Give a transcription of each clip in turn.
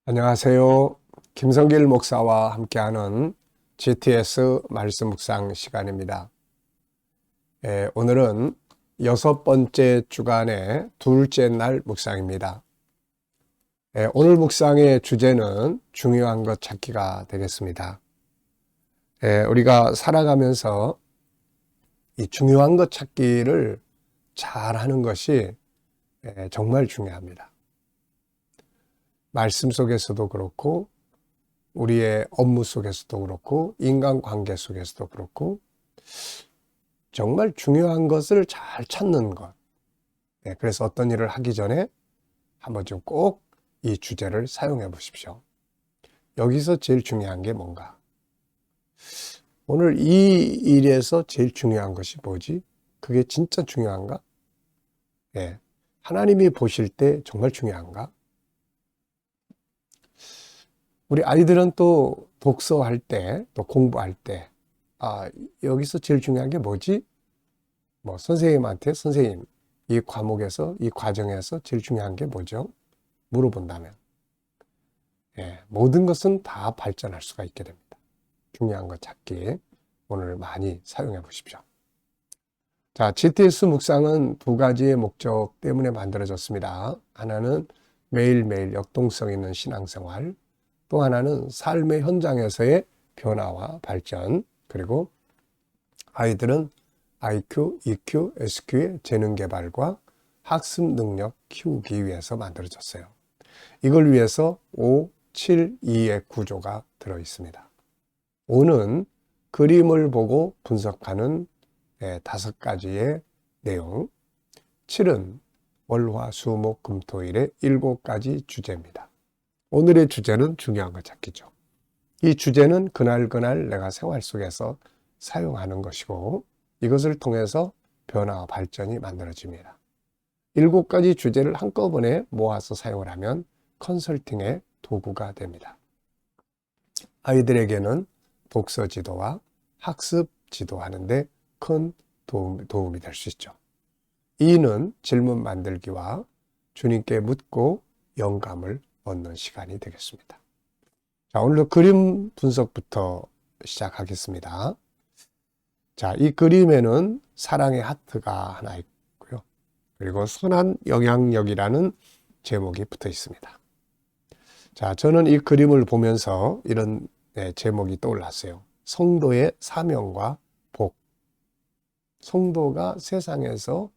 안녕하세요. 김성길 목사와 함께하는 GTS 말씀 묵상 시간입니다. 오늘은 6번째 주간의 둘째 날 묵상입니다. 오늘 묵상의 주제는 중요한 것 찾기가 되겠습니다. 우리가 살아가면서 이 중요한 것 찾기를 잘 하는 것이 정말 중요합니다. 말씀 속에서도 그렇고 우리의 업무 속에서도 그렇고 인간관계 속에서도 그렇고 정말 중요한 것을 잘 찾는 것. 그래서 어떤 일을 하기 전에 한번 좀 꼭 이 주제를 사용해 보십시오. 여기서 제일 중요한 게 뭔가? 오늘 이 일에서 제일 중요한 것이 뭐지? 그게 진짜 중요한가? 하나님이 보실 때 정말 중요한가? 우리 아이들은 또 독서할 때, 또 공부할 때, 여기서 제일 중요한 게 뭐지? 선생님한테, 선생님, 이 과목에서, 이 과정에서 제일 중요한 게 뭐죠? 물어본다면. 모든 것은 다 발전할 수가 있게 됩니다. 중요한 것 찾기, 오늘 많이 사용해 보십시오. 자, GTS 묵상은 두 가지의 목적 때문에 만들어졌습니다. 하나는 매일매일 역동성 있는 신앙생활, 또 하나는 삶의 현장에서의 변화와 발전, 그리고 아이들은 IQ, EQ, SQ의 재능 개발과 학습 능력 키우기 위해서 만들어졌어요. 이걸 위해서 5, 7, 2의 구조가 들어 있습니다. 5는 그림을 보고 분석하는 5가지의 내용, 7은 월, 화, 수, 목, 금, 토일의 7가지 주제입니다. 오늘의 주제는 중요한 것 찾기죠. 이 주제는 그날 내가 생활 속에서 사용하는 것이고 이것을 통해서 변화와 발전이 만들어집니다. 7가지 주제를 한꺼번에 모아서 사용을 하면 컨설팅의 도구가 됩니다. 아이들에게는 독서 지도와 학습 지도하는데 큰 도움이 될 수 있죠. 2는 질문 만들기와 주님께 묻고 영감을 얻는 시간이 되겠습니다. 자, 오늘도 그림 분석부터 시작하겠습니다. 자, 이 그림에는 사랑의 하트가 하나 있고요. 그리고 선한 영향력이라는 제목이 붙어 있습니다. 자, 저는 이 그림을 보면서 이런 제목이 떠올랐어요. 성도의 사명과 복. 성도가 세상에서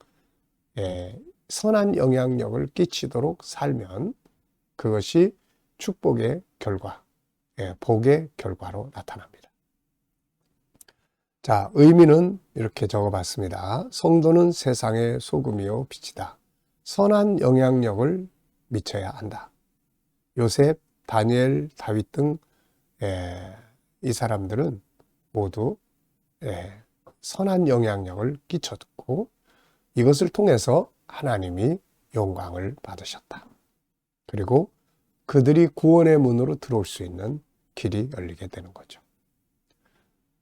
선한 영향력을 끼치도록 살면 그것이 축복의 결과, 복의 결과로 나타납니다. 자, 의미는 이렇게 적어봤습니다. 성도는 세상의 소금이요 빛이다. 선한 영향력을 미쳐야 한다. 요셉, 다니엘, 다윗 등 이 사람들은 모두 선한 영향력을 끼쳤고 이것을 통해서 하나님이 영광을 받으셨다. 그리고 그들이 구원의 문으로 들어올 수 있는 길이 열리게 되는 거죠.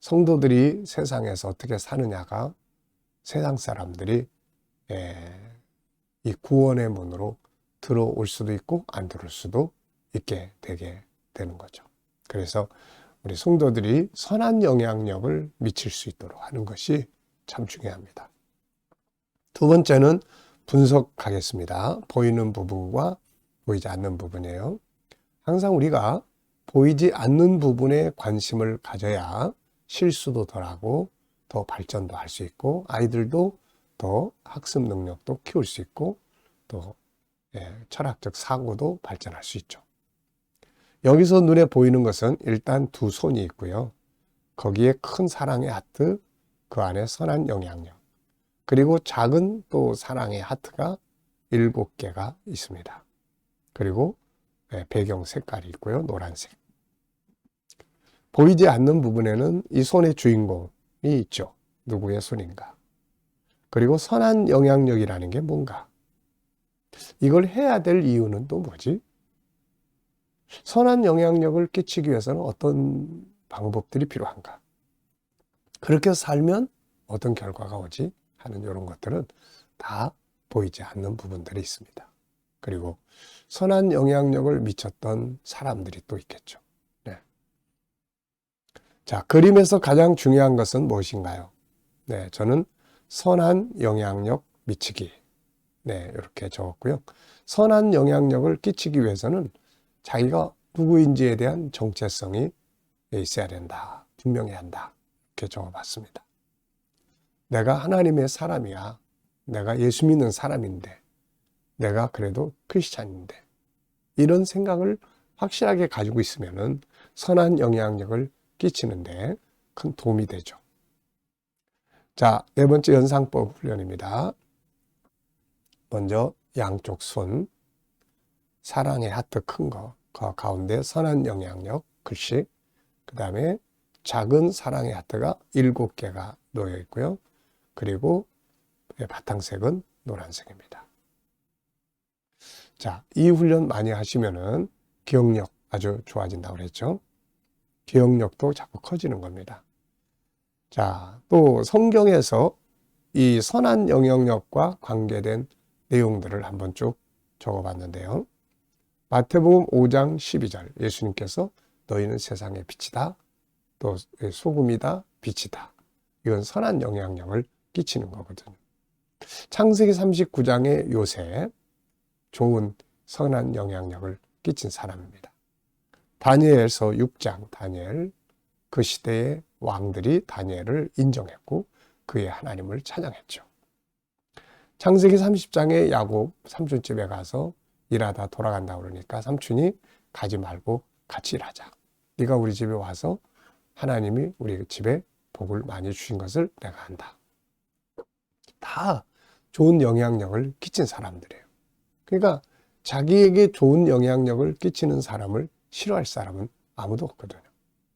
성도들이 세상에서 어떻게 사느냐가 세상 사람들이 이 구원의 문으로 들어올 수도 있고 안 들어올 수도 있게 되게 되는 거죠. 그래서 우리 성도들이 선한 영향력을 미칠 수 있도록 하는 것이 참 중요합니다. 두 번째는 분석하겠습니다. 보이는 부분과 보이지 않는 부분이에요. 항상 우리가 보이지 않는 부분에 관심을 가져야 실수도 덜하고 더 발전도 할 수 있고 아이들도 더 학습 능력도 키울 수 있고 또 철학적 사고도 발전할 수 있죠. 여기서 눈에 보이는 것은 일단 두 손이 있고요. 거기에 큰 사랑의 하트, 그 안에 선한 영향력, 그리고 작은 또 사랑의 하트가 7개가 있습니다. 그리고 배경 색깔이 있고요. 노란색. 보이지 않는 부분에는 이 손의 주인공이 있죠. 누구의 손인가? 그리고 선한 영향력이라는 게 뭔가? 이걸 해야 될 이유는 또 뭐지? 선한 영향력을 끼치기 위해서는 어떤 방법들이 필요한가? 그렇게 살면 어떤 결과가 오지? 하는 이런 것들은 다 보이지 않는 부분들이 있습니다. 그리고 선한 영향력을 미쳤던 사람들이 또 있겠죠. 네. 자, 그림에서 가장 중요한 것은 무엇인가요? 네, 저는 선한 영향력 미치기. 네, 이렇게 적었고요. 선한 영향력을 끼치기 위해서는 자기가 누구인지에 대한 정체성이 있어야 된다. 분명해야 한다. 이렇게 적어봤습니다. 내가 하나님의 사람이야. 내가 예수 믿는 사람인데, 내가 그래도 크리스찬인데, 이런 생각을 확실하게 가지고 있으면은 선한 영향력을 끼치는데 큰 도움이 되죠. 자, 네 번째 연상법 훈련입니다. 먼저 양쪽 손, 사랑의 하트 큰 거, 그 가운데 선한 영향력 글씨, 그 다음에 작은 사랑의 하트가 7개가 놓여 있고요. 그리고 바탕색은 노란색입니다. 자, 이 훈련 많이 하시면은 기억력 아주 좋아진다고 그랬죠. 기억력도 자꾸 커지는 겁니다. 자, 또 성경에서 이 선한 영향력과 관계된 내용들을 한번 쭉 적어봤는데요. 마태복음 5장 12절 예수님께서 너희는 세상의 빛이다. 또 소금이다. 빛이다. 이건 선한 영향력을 끼치는 거거든요. 창세기 39장의 요셉, 좋은 선한 영향력을 끼친 사람입니다. 다니엘서 6장 다니엘, 그 시대의 왕들이 다니엘을 인정했고 그의 하나님을 찬양했죠. 창세기 30장의 야곱 삼촌집에 가서 일하다 돌아간다고 그러니까 삼촌이 가지 말고 같이 일하자. 네가 우리 집에 와서 하나님이 우리 집에 복을 많이 주신 것을 내가 안다. 다 좋은 영향력을 끼친 사람들이에요. 그러니까 자기에게 좋은 영향력을 끼치는 사람을 싫어할 사람은 아무도 없거든요.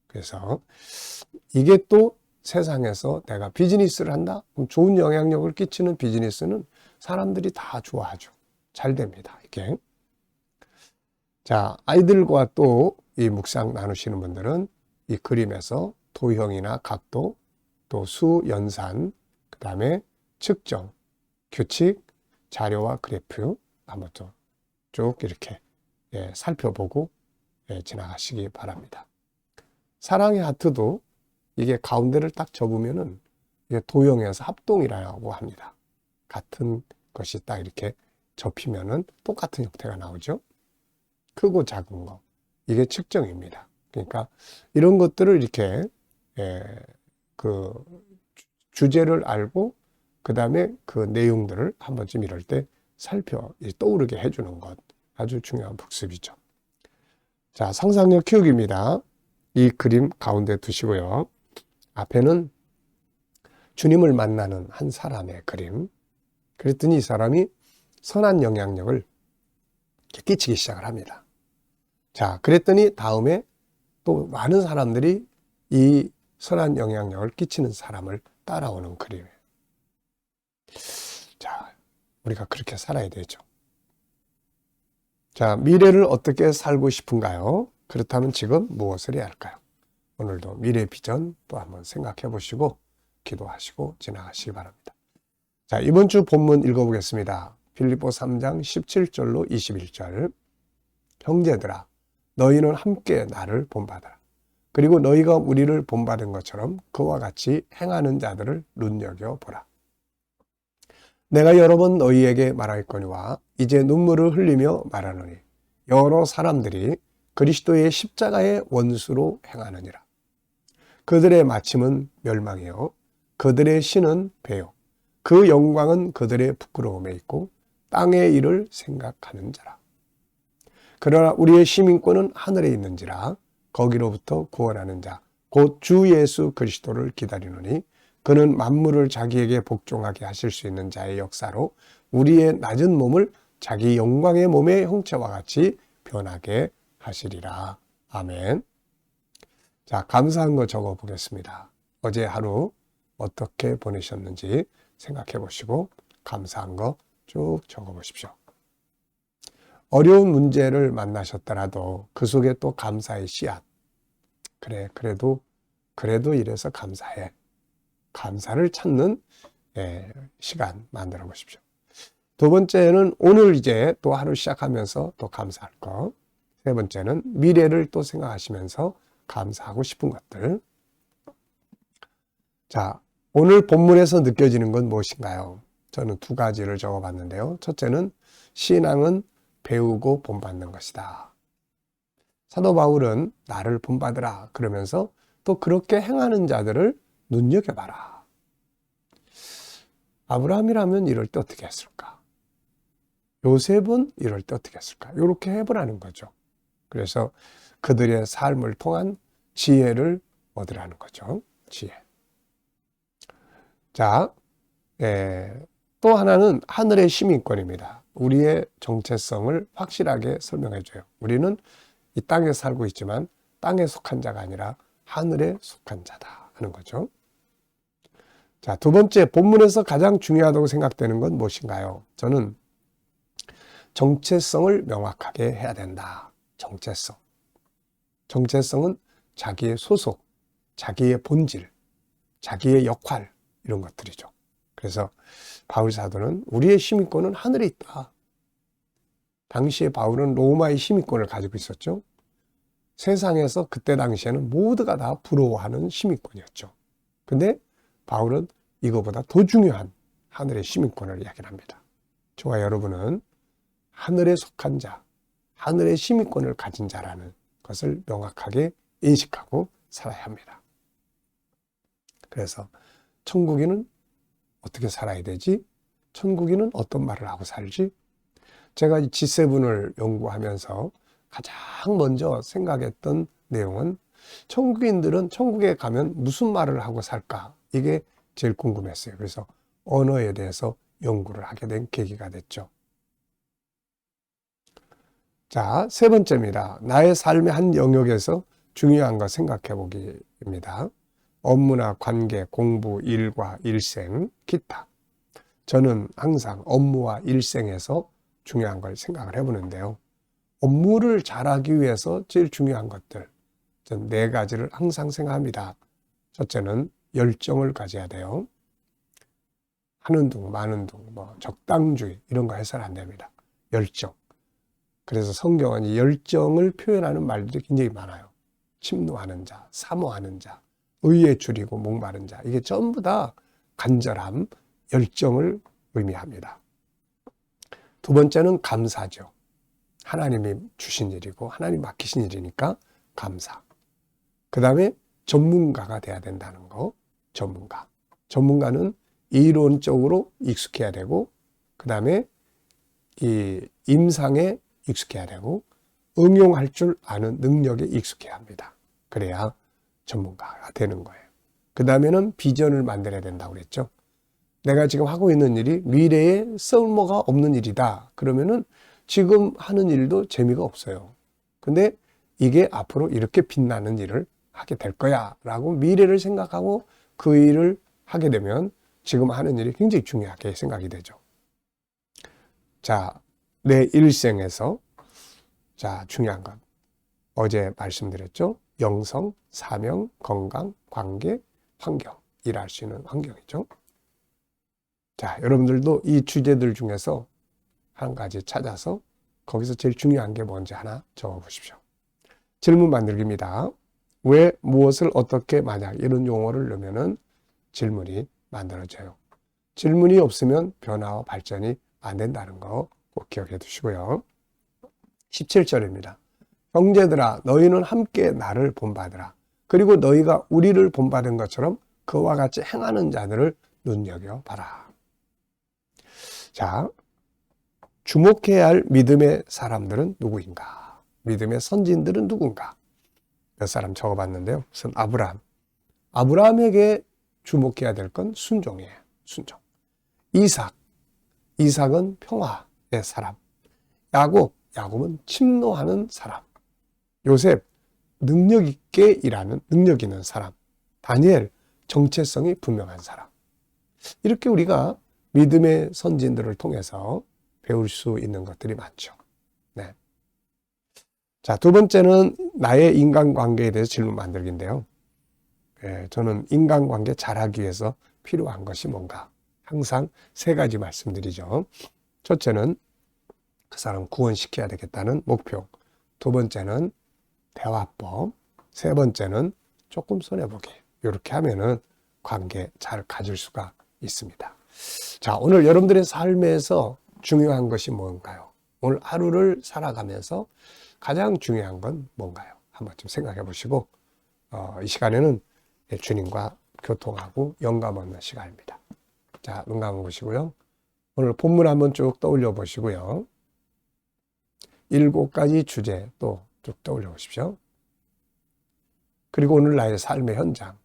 그래서 이게 또 세상에서 내가 비즈니스를 한다? 그럼 좋은 영향력을 끼치는 비즈니스는 사람들이 다 좋아하죠. 잘 됩니다. 이게. 자, 아이들과 또 이 묵상 나누시는 분들은 이 그림에서 도형이나 각도, 또 수, 연산, 그 다음에 측정, 규칙, 자료와 그래프 한번 쭉 이렇게 살펴보고 지나가시기 바랍니다. 사랑의 하트도 이게 가운데를 딱 접으면은 이게 도형에서 합동이라고 합니다. 같은 것이 딱 이렇게 접히면은 똑같은 형태가 나오죠. 크고 작은 거. 이게 측정입니다. 그러니까 이런 것들을 이렇게 그 주제를 알고 그 다음에 그 내용들을 한 번쯤 이럴 때 떠오르게 해주는 것. 아주 중요한 복습이죠. 자, 상상력 키우기입니다. 이 그림 가운데 두시고요. 앞에는 주님을 만나는 한 사람의 그림. 그랬더니 이 사람이 선한 영향력을 끼치기 시작을 합니다. 자, 그랬더니 다음에 또 많은 사람들이 이 선한 영향력을 끼치는 사람을 따라오는 그림이에요. 자, 우리가 그렇게 살아야 되죠. 자, 미래를 어떻게 살고 싶은가요? 그렇다면 지금 무엇을 해야 할까요? 오늘도 미래 비전 또 한번 생각해 보시고 기도하시고 지나가시기 바랍니다. 자, 이번 주 본문 읽어보겠습니다. 빌립보 3장 17절로 21절. 형제들아, 너희는 함께 나를 본받아라. 그리고 너희가 우리를 본받은 것처럼 그와 같이 행하는 자들을 눈여겨보라. 내가 여러 번 너희에게 말하였거니와 이제 눈물을 흘리며 말하노니 여러 사람들이 그리스도의 십자가의 원수로 행하느니라. 그들의 마침은 멸망이요 그들의 신은 배요 그 영광은 그들의 부끄러움에 있고 땅의 일을 생각하는 자라. 그러나 우리의 시민권은 하늘에 있는지라 거기로부터 구원하는 자 곧 주 예수 그리스도를 기다리노니 그는 만물을 자기에게 복종하게 하실 수 있는 자의 역사로 우리의 낮은 몸을 자기 영광의 몸의 형체와 같이 변하게 하시리라. 아멘. 자, 감사한 거 적어 보겠습니다. 어제 하루 어떻게 보내셨는지 생각해 보시고 감사한 거 쭉 적어 보십시오. 어려운 문제를 만나셨더라도 그 속에 또 감사의 씨앗. 그래도 이래서 감사해. 감사를 찾는 시간 만들어 보십시오. 두 번째는 오늘 이제 또 하루 시작하면서 또 감사할 것. 세 번째는 미래를 또 생각하시면서 감사하고 싶은 것들. 자, 오늘 본문에서 느껴지는 건 무엇인가요? 저는 두 가지를 적어봤는데요. 첫째는 신앙은 배우고 본받는 것이다. 사도 바울은 나를 본받으라 그러면서 또 그렇게 행하는 자들을 눈여겨봐라. 아브라함이라면 이럴 때 어떻게 했을까? 요셉은 이럴 때 어떻게 했을까? 이렇게 해보라는 거죠. 그래서 그들의 삶을 통한 지혜를 얻으라는 거죠. 지혜. 자, 또 하나는 하늘의 시민권입니다. 우리의 정체성을 확실하게 설명해줘요. 우리는 이 땅에 살고 있지만 땅에 속한 자가 아니라 하늘에 속한 자다 하는 거죠. 자, 두 번째, 본문에서 가장 중요하다고 생각되는 건 무엇인가요? 저는 정체성을 명확하게 해야 된다. 정체성. 정체성은 자기의 소속, 자기의 본질, 자기의 역할, 이런 것들이죠. 그래서 바울 사도는 우리의 시민권은 하늘에 있다. 당시에 바울은 로마의 시민권을 가지고 있었죠. 세상에서 그때 당시에는 모두가 다 부러워하는 시민권이었죠. 근데 바울은 이거보다 더 중요한 하늘의 시민권을 이야기합니다. 저와 여러분은 하늘에 속한 자, 하늘의 시민권을 가진 자라는 것을 명확하게 인식하고 살아야 합니다. 그래서 천국인은 어떻게 살아야 되지? 천국인은 어떤 말을 하고 살지? 제가 이 G7을 연구하면서 가장 먼저 생각했던 내용은 천국인들은 천국에 가면 무슨 말을 하고 살까? 이게 제일 궁금했어요. 그래서 언어에 대해서 연구를 하게 된 계기가 됐죠. 자, 세 번째입니다. 나의 삶의 한 영역에서 중요한 거 생각해 보기입니다. 업무나 관계, 공부, 일과 일생, 기타. 저는 항상 업무와 일생에서 중요한 걸 생각을 해보는데요. 업무를 잘하기 위해서 제일 중요한 것들, 전 네 가지를 항상 생각합니다. 첫째는 열정을 가져야 돼요. 하는 둥, 마는 둥, 적당주의 이런 거 해서는 안 됩니다. 열정. 그래서 성경은 이 열정을 표현하는 말들이 굉장히 많아요. 침노하는 자, 사모하는 자, 의에 줄이고 목마른 자. 이게 전부 다 간절함, 열정을 의미합니다. 두 번째는 감사죠. 하나님이 주신 일이고 하나님 맡기신 일이니까 감사. 그 다음에 전문가가 돼야 된다는 거. 전문가. 전문가는 이론적으로 익숙해야 되고 그 다음에 이 임상에 익숙해야 되고 응용할 줄 아는 능력에 익숙해야 합니다. 그래야 전문가가 되는 거예요. 그 다음에는 비전을 만들어야 된다고 그랬죠. 내가 지금 하고 있는 일이 미래에 쓸모가 없는 일이다. 그러면은 지금 하는 일도 재미가 없어요. 근데 이게 앞으로 이렇게 빛나는 일을 하게 될 거야 라고 미래를 생각하고 그 일을 하게 되면 지금 하는 일이 굉장히 중요하게 생각이 되죠. 자, 내 일생에서 자, 중요한 것. 어제 말씀드렸죠. 영성, 사명, 건강, 관계, 환경. 일할 수 있는 환경이죠. 자, 여러분들도 이 주제들 중에서 한 가지 찾아서 거기서 제일 중요한 게 뭔지 하나 적어보십시오. 질문 만들기입니다. 왜, 무엇을, 어떻게, 만약 이런 용어를 넣으면은 질문이 만들어져요. 질문이 없으면 변화와 발전이 안 된다는 거 꼭 기억해 두시고요. 17절입니다. 형제들아 너희는 함께 나를 본받으라. 그리고 너희가 우리를 본받은 것처럼 그와 같이 행하는 자들을 눈여겨봐라. 자, 주목해야 할 믿음의 사람들은 누구인가? 믿음의 선진들은 누군가? 몇 사람 적어봤는데요. 우선 아브라함. 아브라함에게 주목해야 될 건 순종이에요. 순종. 이삭. 이삭은 평화의 사람. 야곱. 야곱은 침노하는 사람. 요셉. 능력 있게 일하는 능력 있는 사람. 다니엘. 정체성이 분명한 사람. 이렇게 우리가 믿음의 선진들을 통해서 배울 수 있는 것들이 많죠. 네. 자, 두 번째는 나의 인간관계에 대해서 질문 만들기인데요. 저는 인간관계 잘하기 위해서 필요한 것이 뭔가? 항상 세 가지 말씀드리죠. 첫째는 그 사람 구원시켜야 되겠다는 목표. 두 번째는 대화법. 세 번째는 조금 손해보기. 이렇게 하면은 관계 잘 가질 수가 있습니다. 자, 오늘 여러분들의 삶에서 중요한 것이 뭔가요? 오늘 하루를 살아가면서 가장 중요한 건 뭔가요? 한번 좀 생각해 보시고, 이 시간에는 주님과 교통하고 영감 얻는 시간입니다. 자, 눈 감아보시고요. 오늘 본문 한번 쭉 떠올려 보시고요. 7가지 주제 또 쭉 떠올려 보십시오. 그리고 오늘 나의 삶의 현장,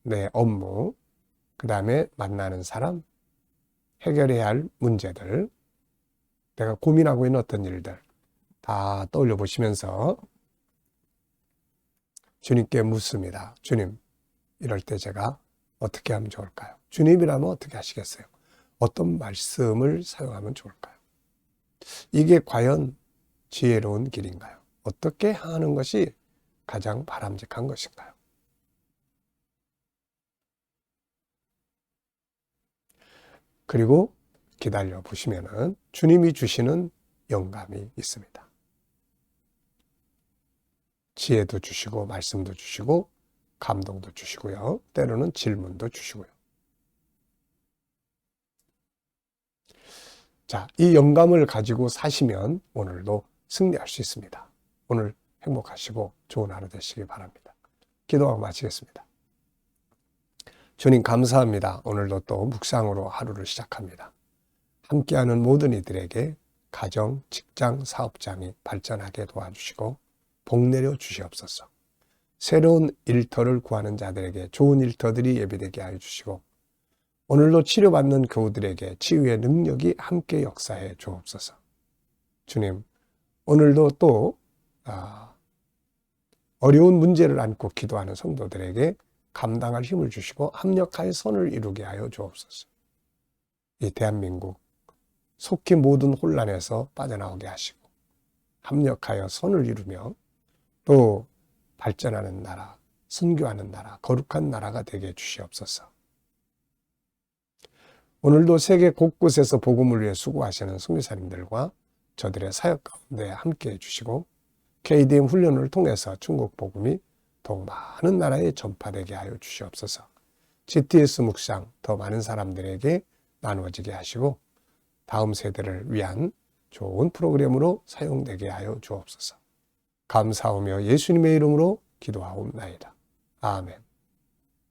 내 업무, 그 다음에 만나는 사람, 해결해야 할 문제들, 내가 고민하고 있는 어떤 일들 다 떠올려 보시면서 주님께 묻습니다. 주님, 이럴 때 제가 어떻게 하면 좋을까요? 주님이라면 어떻게 하시겠어요? 어떤 말씀을 사용하면 좋을까요? 이게 과연 지혜로운 길인가요? 어떻게 하는 것이 가장 바람직한 것인가요? 그리고 기다려 보시면은 주님이 주시는 영감이 있습니다. 지혜도 주시고 말씀도 주시고 감동도 주시고요. 때로는 질문도 주시고요. 자, 이 영감을 가지고 사시면 오늘도 승리할 수 있습니다. 오늘 행복하시고 좋은 하루 되시기 바랍니다. 기도하고 마치겠습니다. 주님 감사합니다. 오늘도 또 묵상으로 하루를 시작합니다. 함께하는 모든 이들에게 가정, 직장, 사업장이 발전하게 도와주시고 복 내려 주시옵소서. 새로운 일터를 구하는 자들에게 좋은 일터들이 예비되게 하여 주시고 오늘도 치료받는 교우들에게 치유의 능력이 함께 역사해 주옵소서. 주님, 오늘도 또 어려운 문제를 안고 기도하는 성도들에게 감당할 힘을 주시고 합력하여 선을 이루게 하여 주옵소서. 이 대한민국 속히 모든 혼란에서 빠져나오게 하시고 합력하여 선을 이루며 또 발전하는 나라, 선교하는 나라, 거룩한 나라가 되게 해주시옵소서. 오늘도 세계 곳곳에서 복음을 위해 수고하시는 선교사님들과 저들의 사역 가운데 함께 해주시고 KDM 훈련을 통해서 중국 복음이 더욱 많은 나라에 전파되게 하여 주시옵소서. GTS 묵상 더 많은 사람들에게 나누어지게 하시고 다음 세대를 위한 좋은 프로그램으로 사용되게 하여 주옵소서. 감사하며 예수님의 이름으로 기도하옵나이다. 아멘.